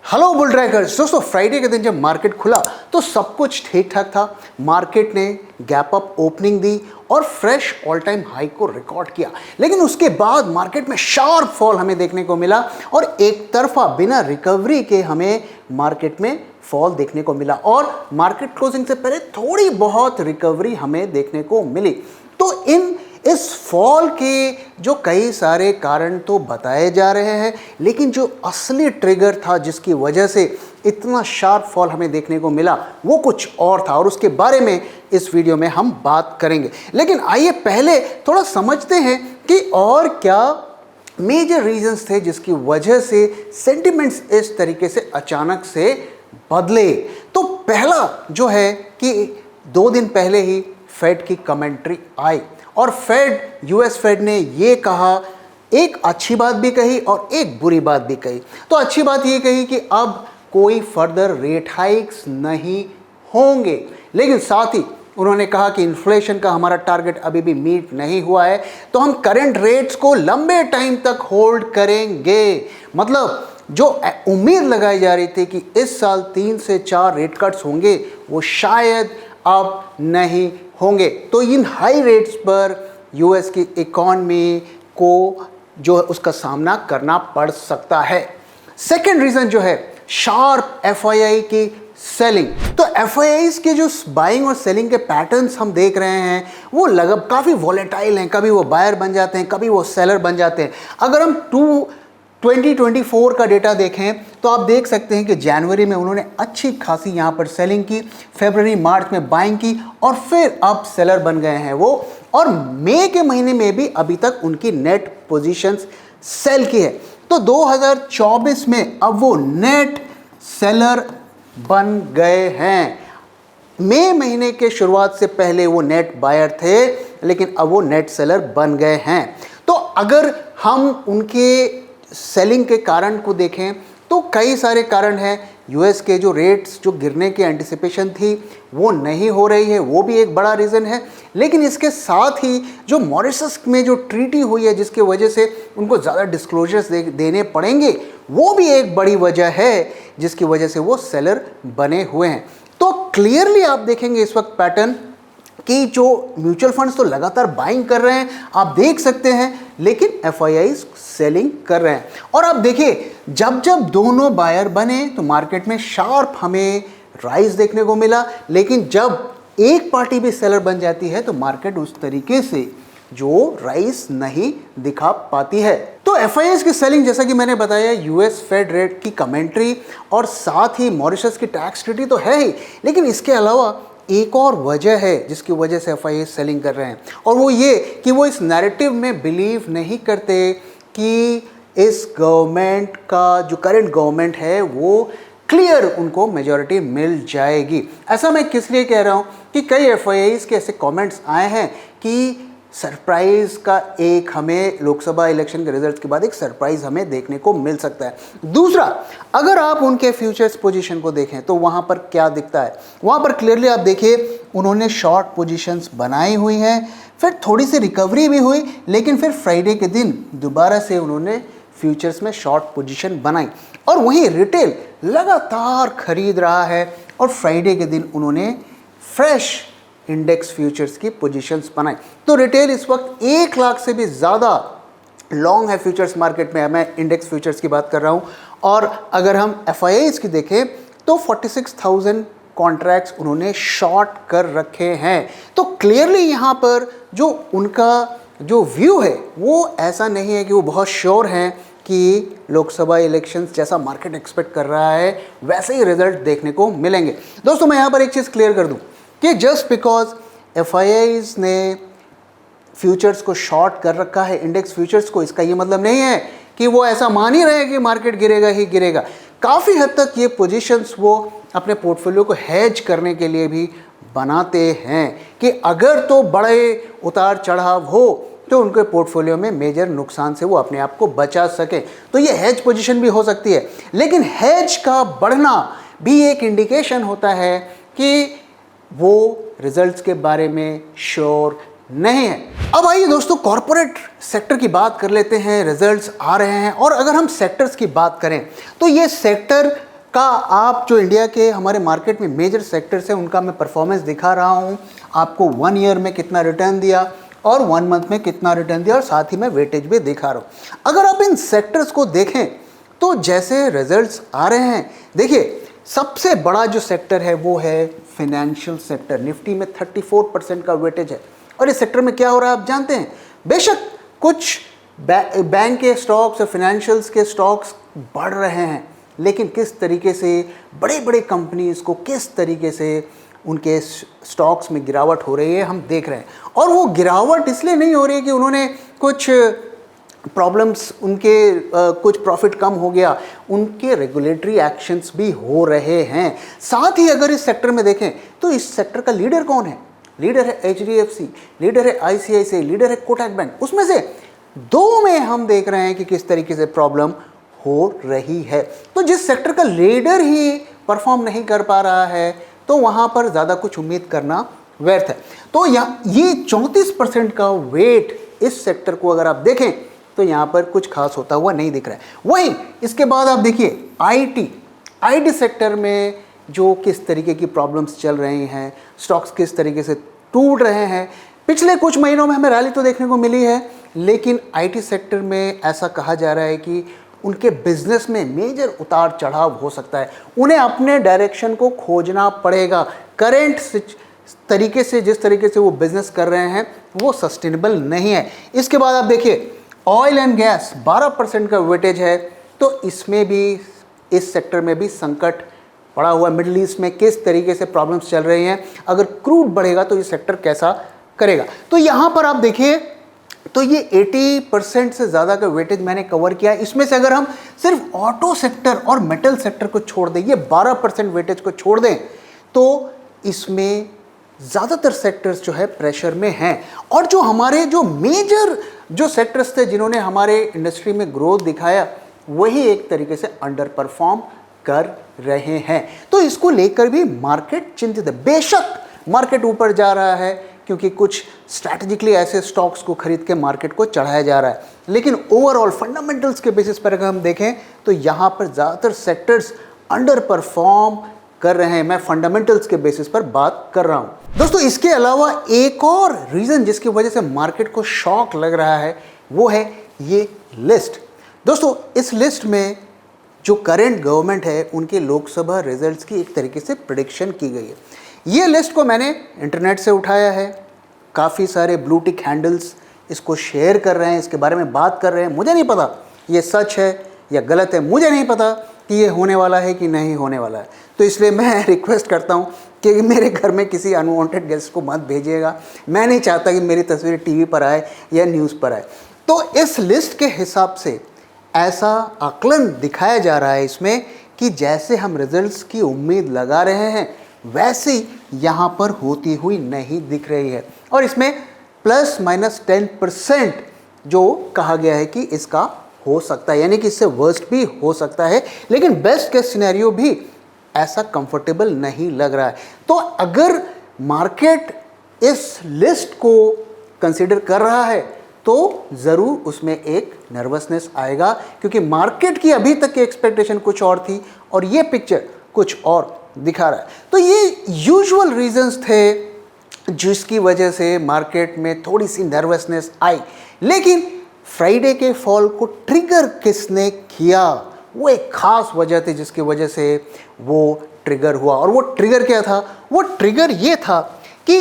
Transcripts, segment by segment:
Hello bull trackers. दोस्तों Friday के दिन जब मार्केट खुला तो सब कुछ ठीक ठाक था। मार्केट ने गैप अप ओपनिंग दी और फ्रेश ऑल टाइम हाई को रिकॉर्ड किया, लेकिन उसके बाद मार्केट में शार्प फॉल हमें देखने को मिला और एक तरफा बिना रिकवरी के हमें मार्केट में फॉल देखने को मिला और मार्केट क्लोजिंग से पहले थोड़ी बहुत रिकवरी हमें देखने को मिली। तो इस फॉल के जो कई सारे कारण तो बताए जा रहे हैं, लेकिन जो असली ट्रिगर था जिसकी वजह से इतना शार्प फॉल हमें देखने को मिला वो कुछ और था और उसके बारे में इस वीडियो में हम बात करेंगे। लेकिन आइए पहले थोड़ा समझते हैं कि और क्या मेजर रीजंस थे जिसकी वजह से सेंटिमेंट्स इस तरीके से अचानक से बदले। तो पहला जो है कि 2 दिन पहले ही फेड की कमेंट्री आई और यूएस फेड ने ये कहा, एक अच्छी बात भी कही और एक बुरी बात भी कही। तो अच्छी बात ये कही कि अब कोई फर्दर रेट हाइक्स नहीं होंगे, लेकिन साथ ही उन्होंने कहा कि इन्फ्लेशन का हमारा टारगेट अभी भी मीट नहीं हुआ है, तो हम करंट रेट्स को लंबे टाइम तक होल्ड करेंगे। मतलब जो उम्मीद लगाई जा रही थी कि इस साल 3 से 4 रेट कट्स होंगे वो शायद अब नहीं होंगे। तो इन हाई रेट्स पर यूएस की इकॉनमी को जो है उसका सामना करना पड़ सकता है। सेकेंड रीजन जो है शार्प एफआईआई की सेलिंग। तो एफआईआईज के जो बाइंग और सेलिंग के पैटर्न्स हम देख रहे हैं वो काफ़ी वॉलेटाइल हैं। कभी वो बायर बन जाते हैं, कभी वो सेलर बन जाते हैं। अगर हम 2024 का डेटा देखें तो आप देख सकते हैं कि जनवरी में उन्होंने अच्छी खासी यहाँ पर सेलिंग की, फरवरी मार्च में बाइंग की और फिर अब सेलर बन गए हैं वो। और मई के महीने में भी अभी तक उनकी नेट पोजीशंस सेल की है। तो 2024 में अब वो नेट सेलर बन गए हैं। मई महीने के शुरुआत से पहले वो नेट बायर थे, लेकिन अब वो नेट सेलर बन गए हैं। तो अगर हम उनके सेलिंग के कारण को देखें तो कई सारे कारण हैं। यूएस के जो रेट्स जो गिरने की एंटिसिपेशन थी वो नहीं हो रही है, वो भी एक बड़ा रीज़न है। लेकिन इसके साथ ही जो मॉरिशस में जो ट्रीटी हुई है जिसकी वजह से उनको ज़्यादा डिस्क्लोजर्स देने पड़ेंगे, वो भी एक बड़ी वजह है जिसकी वजह से वो सेलर बने हुए हैं। तो क्लियरली आप देखेंगे इस वक्त पैटर्न कि जो म्यूचुअल फंड्स तो लगातार बाइंग कर रहे हैं, आप देख सकते हैं, लेकिन एफआईआई सेलिंग कर रहे हैं। और आप देखिए जब जब दोनों बायर बने तो मार्केट में शार्प हमें राइज देखने को मिला, लेकिन जब एक पार्टी भी सेलर बन जाती है तो मार्केट उस तरीके से जो राइज नहीं दिखा पाती है। तो एफआईआई की सेलिंग, जैसा कि मैंने बताया, यूएस फेड रेट की कमेंट्री और साथ ही मॉरिशस की टैक्स ट्रीटी तो है ही, लेकिन इसके अलावा एक और वजह है जिसकी वजह से एफआईआई सेलिंग कर रहे हैं और वो ये कि वो इस नैरेटिव में बिलीव नहीं करते कि इस गवर्नमेंट का जो करंट गवर्नमेंट है वो क्लियर उनको मेजॉरिटी मिल जाएगी। ऐसा मैं किस लिए कह रहा हूँ कि कई एफआईआईज के ऐसे कमेंट्स आए हैं कि सरप्राइज़ का एक हमें लोकसभा इलेक्शन के रिजल्ट के बाद एक सरप्राइज़ हमें देखने को मिल सकता है। दूसरा, अगर आप उनके फ्यूचर्स पोजीशन को देखें तो वहाँ पर क्या दिखता है, वहाँ पर क्लियरली आप देखिए उन्होंने शॉर्ट पोजीशंस बनाई हुई हैं, फिर थोड़ी सी रिकवरी भी हुई, लेकिन फिर फ्राइडे के दिन दोबारा से उन्होंने फ्यूचर्स में शॉर्ट पोजीशन बनाई और वहीं रिटेल लगातार खरीद रहा है और फ्राइडे के दिन उन्होंने फ्रेश इंडेक्स फ्यूचर्स की पोजीशंस बनाई। तो रिटेल इस वक्त 1 लाख से भी ज़्यादा लॉन्ग है फ्यूचर्स मार्केट में। मैं इंडेक्स फ्यूचर्स की बात कर रहा हूँ। और अगर हम एफआईआईज की देखें तो 46,000 कॉन्ट्रैक्ट्स उन्होंने शॉर्ट कर रखे हैं। तो क्लियरली यहाँ पर जो उनका जो व्यू है वो ऐसा नहीं है कि वो बहुत श्योर हैं कि लोकसभा इलेक्शंस जैसा मार्केट एक्सपेक्ट कर रहा है वैसे ही रिजल्ट देखने को मिलेंगे। दोस्तों मैं यहाँ पर एक चीज़ क्लियर कर दूँ कि जस्ट बिकॉज एफआईआईज ने फ्यूचर्स को शॉर्ट कर रखा है, इंडेक्स फ्यूचर्स को, इसका ये मतलब नहीं है कि वो ऐसा मान ही रहे हैं कि मार्केट गिरेगा ही गिरेगा। काफ़ी हद तक ये पोजीशंस वो अपने पोर्टफोलियो को हेज करने के लिए भी बनाते हैं कि अगर तो बड़े उतार चढ़ाव हो तो उनके पोर्टफोलियो में मेजर नुकसान से वो अपने आप को बचा सकें। तो ये हेज पोजीशन भी हो सकती है, लेकिन हेज का बढ़ना भी एक इंडिकेशन होता है कि वो रिजल्ट्स के बारे में श्योर नहीं है। अब आइए दोस्तों कॉर्पोरेट सेक्टर की बात कर लेते हैं। रिजल्ट्स आ रहे हैं और अगर हम सेक्टर्स की बात करें तो ये सेक्टर का आप जो इंडिया के हमारे मार्केट में मेजर सेक्टर्स हैं उनका मैं परफॉर्मेंस दिखा रहा हूँ, आपको 1 ईयर में कितना रिटर्न दिया और 1 मंथ में कितना रिटर्न दिया, और साथ ही मैं वेटेज भी दिखा रहा हूँ। अगर आप इन सेक्टर्स को देखें तो जैसे रिजल्ट्स आ रहे हैं, देखिए सबसे बड़ा जो सेक्टर है वो है फाइनेंशियल सेक्टर। निफ्टी में 34% का वेटेज है, और इस सेक्टर में क्या हो रहा है आप जानते हैं। बेशक कुछ बैंक के स्टॉक्स और फाइनेंशियल्स के स्टॉक्स बढ़ रहे हैं, लेकिन किस तरीके से बड़े बड़े कंपनीज को किस तरीके से उनके स्टॉक्स में गिरावट हो रही है हम देख रहे हैं। और वो गिरावट इसलिए नहीं हो रही है कि उन्होंने कुछ प्रॉब्लम्स, उनके कुछ प्रॉफिट कम हो गया, उनके रेगुलेटरी एक्शंस भी हो रहे हैं। साथ ही अगर इस सेक्टर में देखें तो इस सेक्टर का लीडर कौन है? लीडर है HDFC, लीडर है ICICI, लीडर है कोटक बैंक। उसमें से 2 में हम देख रहे हैं कि किस तरीके से प्रॉब्लम हो रही है। तो जिस सेक्टर का लीडर ही परफॉर्म नहीं कर पा रहा है तो वहाँ पर ज़्यादा कुछ उम्मीद करना व्यर्थ है। तो ये 34% का वेट इस सेक्टर को अगर आप देखें तो यहाँ पर कुछ खास होता हुआ नहीं दिख रहा है। वहीं इसके बाद आप देखिए IT सेक्टर में जो किस तरीके की प्रॉब्लम्स चल रही हैं, स्टॉक्स किस तरीके से टूट रहे हैं। पिछले कुछ महीनों में हमें रैली तो देखने को मिली है, लेकिन IT सेक्टर में ऐसा कहा जा रहा है कि उनके बिजनेस में मेजर उतार चढ़ाव हो सकता है। उन्हें अपने डायरेक्शन को खोजना पड़ेगा। करेंट तरीके से जिस तरीके से वो बिजनेस कर रहे हैं वो सस्टेनेबल नहीं है। इसके बाद आप देखिए ऑयल एंड गैस 12% का वेटेज है, तो इसमें भी, इस सेक्टर में भी संकट पड़ा हुआ। मिडिल ईस्ट में किस तरीके से प्रॉब्लम्स चल रही हैं, अगर क्रूड बढ़ेगा तो ये सेक्टर कैसा करेगा। तो यहाँ पर आप देखिए तो ये 80% से ज़्यादा का वेटेज मैंने कवर किया है। इसमें से अगर हम सिर्फ ऑटो सेक्टर और मेटल सेक्टर को छोड़ दें, ये 12% वेटेज को छोड़ दें, तो इसमें ज़्यादातर सेक्टर्स जो है प्रेशर में हैं। और जो हमारे जो मेजर जो सेक्टर्स थे जिन्होंने हमारे इंडस्ट्री में ग्रोथ दिखाया, वही एक तरीके से अंडर परफॉर्म कर रहे हैं। तो इसको लेकर भी मार्केट चिंतित है। बेशक मार्केट ऊपर जा रहा है क्योंकि कुछ स्ट्रैटेजिकली ऐसे स्टॉक्स को खरीद के मार्केट को चढ़ाया जा रहा है, लेकिन ओवरऑल फंडामेंटल्स के बेसिस पर अगर हम देखें तो यहाँ पर ज़्यादातर सेक्टर्स अंडर परफॉर्म कर रहे हैं। मैं फंडामेंटल्स के बेसिस पर बात कर रहा हूँ। दोस्तों इसके अलावा एक और रीज़न जिसकी वजह से मार्केट को शॉक लग रहा है वो है ये लिस्ट। दोस्तों इस लिस्ट में जो करेंट गवर्नमेंट है उनके लोकसभा रिजल्ट्स की एक तरीके से प्रेडिक्शन की गई है। ये लिस्ट को मैंने इंटरनेट से उठाया है, काफ़ी सारे ब्लू टिक हैंडल्स इसको शेयर कर रहे हैं, इसके बारे में बात कर रहे हैं। मुझे नहीं पता ये सच है या गलत है, मुझे नहीं पता कि ये होने वाला है कि नहीं होने वाला है। तो इसलिए मैं रिक्वेस्ट करता हूँ कि मेरे घर में किसी अनवांटेड गेस्ट को मत भेजिएगा। मैं नहीं चाहता कि मेरी तस्वीर टीवी पर आए या न्यूज़ पर आए। तो इस लिस्ट के हिसाब से ऐसा आकलन दिखाया जा रहा है इसमें कि जैसे हम रिजल्ट्स की उम्मीद लगा रहे हैं वैसे यहाँ पर होती हुई नहीं दिख रही है। और इसमें ±10% जो कहा गया है कि इसका हो सकता है, यानी कि इससे वर्स्ट भी हो सकता है, लेकिन बेस्ट केस सिनेरियो भी ऐसा कंफर्टेबल नहीं लग रहा है। तो अगर मार्केट इस लिस्ट को कंसीडर कर रहा है तो ज़रूर उसमें एक नर्वसनेस आएगा, क्योंकि मार्केट की अभी तक की एक्सपेक्टेशन कुछ और थी और ये पिक्चर कुछ और दिखा रहा है। तो ये यूजुअल रीजंस थे जिसकी वजह से मार्केट में थोड़ी सी नर्वसनेस आई। लेकिन फ्राइडे के फॉल को ट्रिगर किसने किया, वो एक खास वजह थी जिसकी वजह से वो ट्रिगर हुआ। और वो ट्रिगर क्या था? वो ट्रिगर ये था कि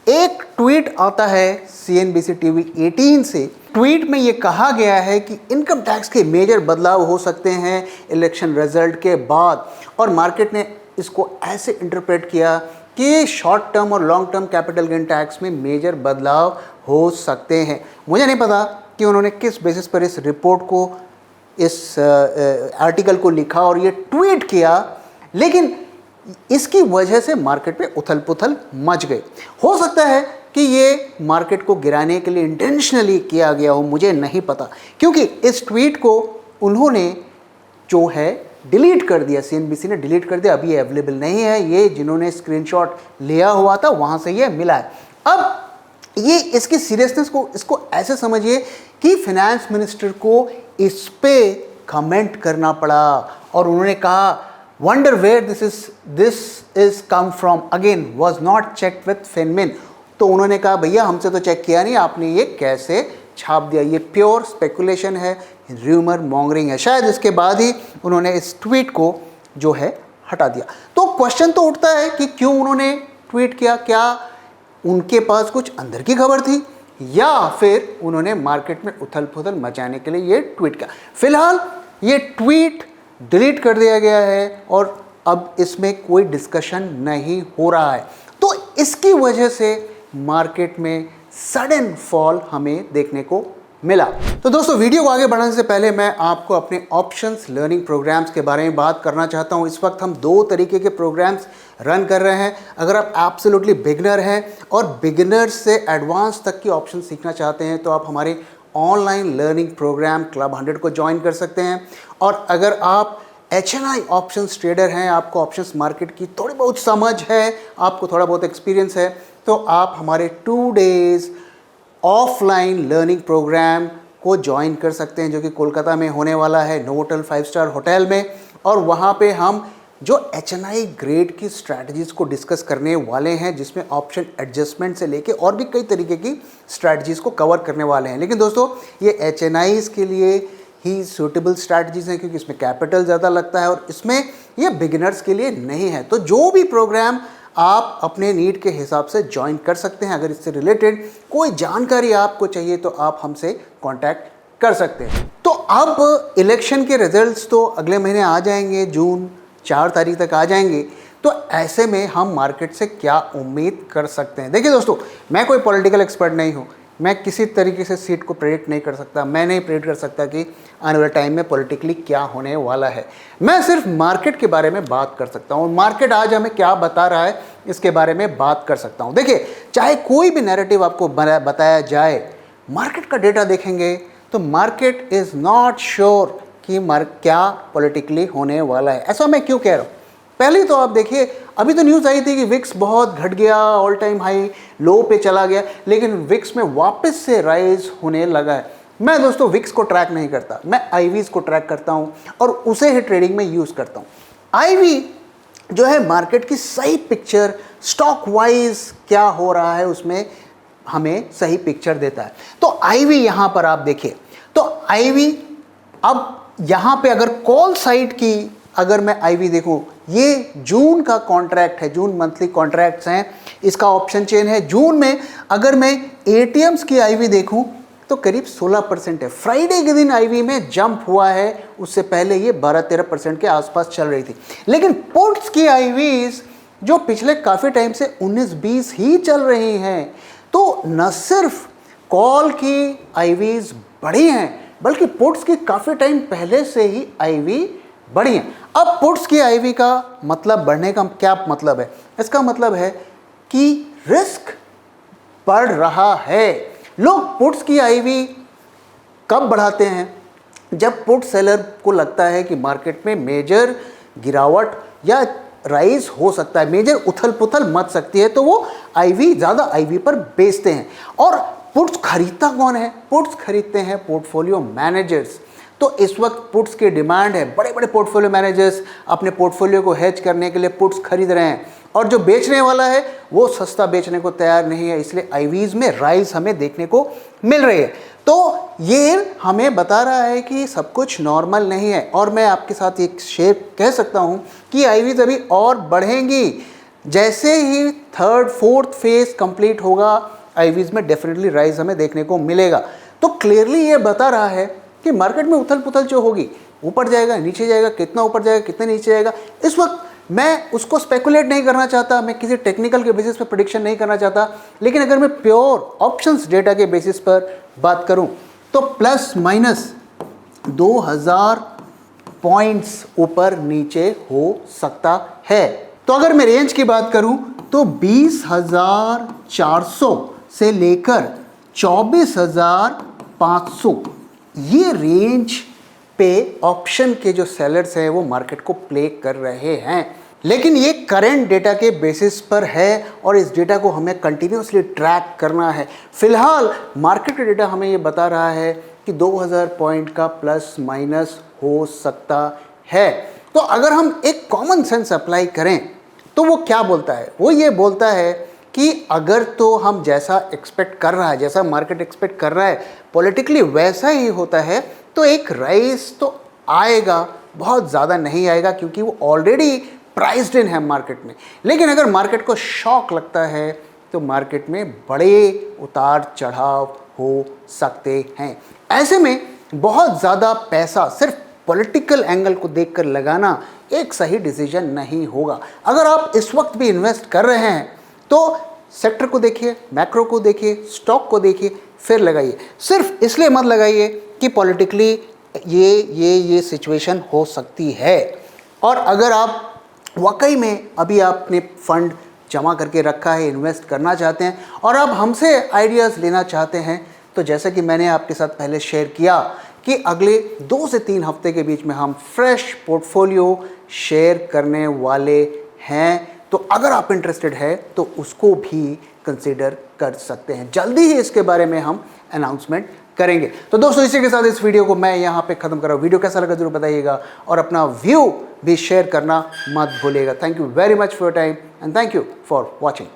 एक ट्वीट आता है CNBC TV 18 से। ट्वीट में ये कहा गया है कि इनकम टैक्स के मेजर बदलाव हो सकते हैं इलेक्शन रिजल्ट के बाद, और मार्केट ने इसको ऐसे इंटरप्रेट किया कि शॉर्ट टर्म और long term capital gain tax में मेजर बदलाव हो सकते हैं। मुझे नहीं पता कि उन्होंने किस बेसिस पर इस रिपोर्ट को, इस आर्टिकल को लिखा और ये ट्वीट किया, लेकिन इसकी वजह से मार्केट पे उथल पुथल मच गई। हो सकता है कि ये मार्केट को गिराने के लिए इंटेंशनली किया गया हो, मुझे नहीं पता, क्योंकि इस ट्वीट को उन्होंने जो है डिलीट कर दिया, CNBC ने डिलीट कर दिया। अभी ये अवेलेबल नहीं है, ये जिन्होंने स्क्रीनशॉट लिया हुआ था वहाँ से ये मिला है। अब ये इसकी सीरियसनेस को, इसको ऐसे समझिए कि फाइनेंस मिनिस्टर को इस पे कमेंट करना पड़ा और उन्होंने कहा Wonder where this is come from again was not checked with FinMin। तो उन्होंने कहा भैया हमसे तो चेक किया नहीं, आपने ये कैसे छाप दिया, ये प्योर स्पेकुलेशन है, र्यूमर मॉन्गरिंग है। शायद इसके बाद ही उन्होंने इस ट्वीट को जो है हटा दिया। तो क्वेश्चन तो उठता है कि क्यों उन्होंने ट्वीट किया, क्या उनके पास कुछ अंदर की खबर थी या फिर उन्होंने मार्केट में उथल पुथल मचाने के लिए ये ट्वीट किया। फिलहाल ये ट्वीट डिलीट कर दिया गया है और अब इसमें कोई डिस्कशन नहीं हो रहा है। तो इसकी वजह से मार्केट में सडन फॉल हमें देखने को मिला। तो दोस्तों वीडियो को आगे बढ़ाने से पहले मैं आपको अपने ऑप्शंस लर्निंग प्रोग्राम्स के बारे में बात करना चाहता हूं। इस वक्त हम 2 तरीके के प्रोग्राम्स रन कर रहे हैं। अगर आप एब्सोल्युटली बिगिनर हैं और बिगिनर से एडवांस तक की ऑप्शन सीखना चाहते हैं तो आप हमारे ऑनलाइन लर्निंग प्रोग्राम क्लब 100 को ज्वाइन कर सकते हैं। और अगर आप HNI ऑप्शंस ट्रेडर हैं, आपको ऑप्शंस मार्केट की थोड़ी बहुत समझ है, आपको थोड़ा बहुत एक्सपीरियंस है, तो आप हमारे 2 डेज़ ऑफलाइन लर्निंग प्रोग्राम को ज्वाइन कर सकते हैं जो कि कोलकाता में होने वाला है नोवोटेल 5 स्टार होटल में। और वहाँ पे हम जो HNI ग्रेड की स्ट्रैटेजीज़ को डिस्कस करने वाले हैं, जिसमें ऑप्शन एडजस्टमेंट से लेके और भी कई तरीके की स्ट्रैटेजीज़ को कवर करने वाले हैं। लेकिन दोस्तों ये HNIs के लिए ही सूटेबल स्ट्रैटेजीज़ हैं क्योंकि इसमें कैपिटल ज़्यादा लगता है और इसमें ये बिगिनर्स के लिए नहीं है। तो जो भी प्रोग्राम आप अपने नीड के हिसाब से ज्वाइन कर सकते हैं। अगर इससे रिलेटेड कोई जानकारी आपको चाहिए तो आप हमसे कांटेक्ट कर सकते हैं। तो अब इलेक्शन के रिजल्ट्स तो अगले महीने आ जाएंगे, जून 4 तारीख तक आ जाएंगे। तो ऐसे में हम मार्केट से क्या उम्मीद कर सकते हैं? देखिए दोस्तों, मैं कोई पॉलिटिकल एक्सपर्ट नहीं हूँ, मैं किसी तरीके से सीट को प्रेडिक्ट नहीं कर सकता। मैं नहीं प्रेडिक्ट कर सकता कि आने वाले टाइम में पॉलिटिकली क्या होने वाला है। मैं सिर्फ मार्केट के बारे में बात कर सकता हूँ और मार्केट आज हमें क्या बता रहा है इसके बारे में बात कर सकता हूँ। देखिए, चाहे कोई भी नैरेटिव आपको बताया जाए, मार्केट का डेटा देखेंगे तो मार्केट इज़ नॉट श्योर कि क्या पॉलिटिकली होने वाला है। ऐसा मैं क्यों कह रहा हूँ? पहले तो आप देखिए, अभी तो न्यूज़ आई थी कि विक्स बहुत घट गया, ऑल टाइम हाई लो पे चला गया, लेकिन विक्स में वापस से राइज होने लगा है। मैं दोस्तों विक्स को ट्रैक नहीं करता, मैं आईवीज़ को ट्रैक करता हूं और उसे ही ट्रेडिंग में यूज़ करता हूं। आईवी जो है मार्केट की सही पिक्चर, स्टॉक वाइज क्या हो रहा है उसमें हमें सही पिक्चर देता है। तो आईवी यहाँ पर आप देखिए, तो आईवी अब यहाँ पे अगर कॉल साइड की अगर मैं आईवी देखूं, ये जून का कॉन्ट्रैक्ट है, जून मंथली कॉन्ट्रैक्ट्स हैं, इसका ऑप्शन चेन है। जून में अगर मैं एटीएम्स की आईवी देखूं तो करीब 16% है। फ्राइडे के दिन आईवी में जंप हुआ है, उससे पहले ये 12-13% के आसपास चल रही थी। लेकिन पुट्स की आईवीज जो पिछले काफ़ी टाइम से 19-20 ही चल रही हैं, तो न सिर्फ कॉल की आईवीज बढ़ी हैं बल्कि पुट्स की काफ़ी टाइम पहले से ही आईवी बढ़ी हैं। अब पुट्स की आईवी का मतलब बढ़ने का क्या मतलब है? इसका मतलब है कि रिस्क बढ़ रहा है। लोग पुट्स की आईवी कब बढ़ाते हैं? जब पुट सेलर को लगता है कि मार्केट में मेजर गिरावट या राइज हो सकता है, मेजर उथल पुथल मच सकती है, तो वो आईवी ज़्यादा आईवी पर बेचते हैं। और पुट्स खरीदता कौन है? पुट्स खरीदते हैं पोर्टफोलियो मैनेजर्स। तो इस वक्त पुट्स की डिमांड है, बड़े बड़े पोर्टफोलियो मैनेजर्स अपने पोर्टफोलियो को हेज करने के लिए पुट्स खरीद रहे हैं और जो बेचने वाला है वो सस्ता बेचने को तैयार नहीं है, इसलिए आईवीज में राइज हमें देखने को मिल रही है। तो ये हमें बता रहा है कि सब कुछ नॉर्मल नहीं है। और मैं आपके साथ एक शेयर कह सकता हूँ कि आईवीज अभी और बढ़ेंगी। जैसे ही 3rd 4th फेज कंप्लीट होगा, आईवीज में डेफिनेटली राइज हमें देखने को मिलेगा। तो क्लियरली ये बता रहा है कि मार्केट में उथल पुथल जो होगी, ऊपर जाएगा, नीचे जाएगा, कितना ऊपर जाएगा, कितना नीचे जाएगा, इस वक्त मैं उसको स्पेकुलेट नहीं करना चाहता, मैं किसी टेक्निकल के बेसिस पर प्रेडिक्शन नहीं करना चाहता। लेकिन अगर मैं प्योर ऑप्शंस डेटा के बेसिस पर बात करूं तो प्लस माइनस 2000 पॉइंट्स ऊपर नीचे हो सकता है। तो अगर मैं रेंज की बात करूं तो 20,400 से लेकर 24,500 ये रेंज पे ऑप्शन के जो सेलर्स हैं वो मार्केट को प्ले कर रहे हैं। लेकिन ये करंट डेटा के बेसिस पर है और इस डेटा को हमें कंटिन्यूसली ट्रैक करना है। फिलहाल मार्केट का डेटा हमें ये बता रहा है कि 2000 पॉइंट का प्लस माइनस हो सकता है। तो अगर हम एक कॉमन सेंस अप्लाई करें तो वो क्या बोलता है, वो ये बोलता है कि अगर तो हम जैसा एक्सपेक्ट कर रहा है, जैसा मार्केट एक्सपेक्ट कर रहा है पॉलिटिकली वैसा ही होता है, तो एक राइज तो आएगा, बहुत ज़्यादा नहीं आएगा क्योंकि वो ऑलरेडी प्राइस्ड इन है मार्केट में। लेकिन अगर मार्केट को शॉक लगता है तो मार्केट में बड़े उतार चढ़ाव हो सकते हैं। ऐसे में बहुत ज़्यादा पैसा सिर्फ पॉलिटिकल एंगल को देखकर लगाना एक सही डिसीजन नहीं होगा। अगर आप इस वक्त भी इन्वेस्ट कर रहे हैं तो सेक्टर को देखिए, मैक्रो को देखिए, स्टॉक को देखिए, फिर लगाइए। सिर्फ इसलिए मत लगाइए कि पॉलिटिकली ये सिचुएशन हो सकती है। और अगर आप वाकई में अभी आपने फंड जमा करके रखा है, इन्वेस्ट करना चाहते हैं और आप हमसे आइडियाज़ लेना चाहते हैं, तो जैसा कि मैंने आपके साथ पहले शेयर किया कि अगले 2 से 3 हफ्ते के बीच में हम फ्रेश पोर्टफोलियो शेयर करने वाले हैं। तो अगर आप इंटरेस्टेड है तो उसको भी कंसीडर कर सकते हैं। जल्दी ही इसके बारे में हम अनाउंसमेंट करेंगे। तो दोस्तों, इसी के साथ इस वीडियो को मैं यहाँ पे ख़त्म कर रहा हूँ। वीडियो कैसा लगा जरूर बताइएगा और अपना व्यू भी शेयर करना मत भूलिएगा। Thank you very much for your time and thank you for watching.